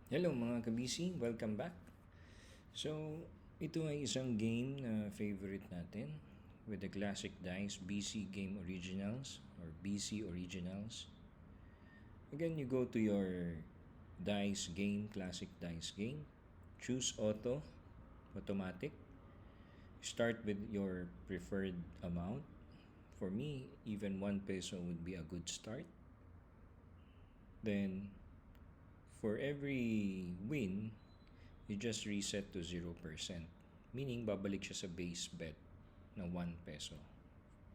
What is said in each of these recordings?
Hello mga kabisi, welcome back. So, ito ay isang game na favorite natin with the classic dice BC Game Originals or BC Originals. Again, you go to your dice game, classic dice game, choose auto, automatic. Start with your preferred amount. For me, even 1 peso would be a good start. Then, for every win, you just reset to 0%. Meaning, babalik siya sa base bet na 1 peso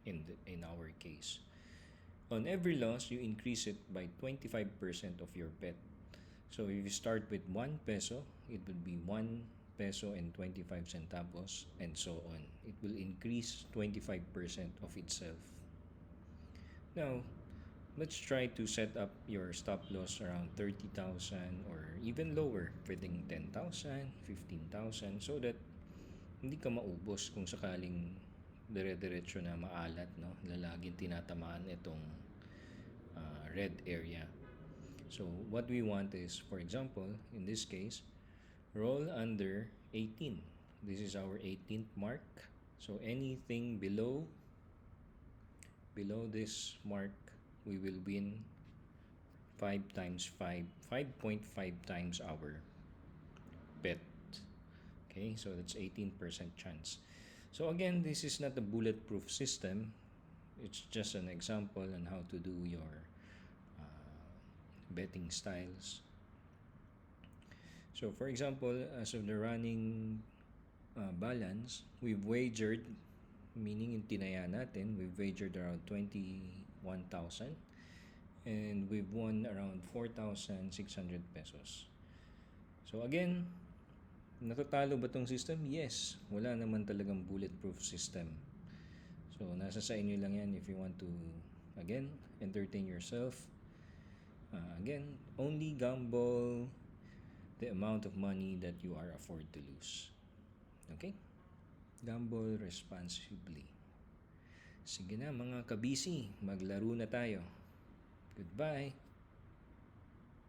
in our case. On every loss, you increase it by 25% of your bet. So if you start with 1 peso, it would be 1 peso and 25 centavos and so on. It will increase 25% of itself. Now, let's try to set up your stop loss around 30,000 or even lower, pwedeng 10,000, 15,000 so that hindi ka maubos kung sakaling dire-diretso na maalat, no? Lalaging tinatamaan itong red area. So what we want is, for example, in this case, roll under 18. This is our 18th mark. So anything below this mark, we will win 5 times 5.5 times our bet. Okay, so that's 18% chance. So again, this is not a bulletproof system. It's just an example on how to do your betting styles. So for example, as of the running balance, we've wagered, meaning yung tinaya natin, we've wagered around 21,000 and we've won around 4,600 pesos. So again, natatalo ba tong system? Yes. Wala naman talagang bulletproof system. So nasa sa inyo lang yan if you want to, again, entertain yourself. Again, only gamble the amount of money that you are afford to lose. Okay? Gamble responsibly. Sige na mga kabisi, maglaro na tayo. Goodbye!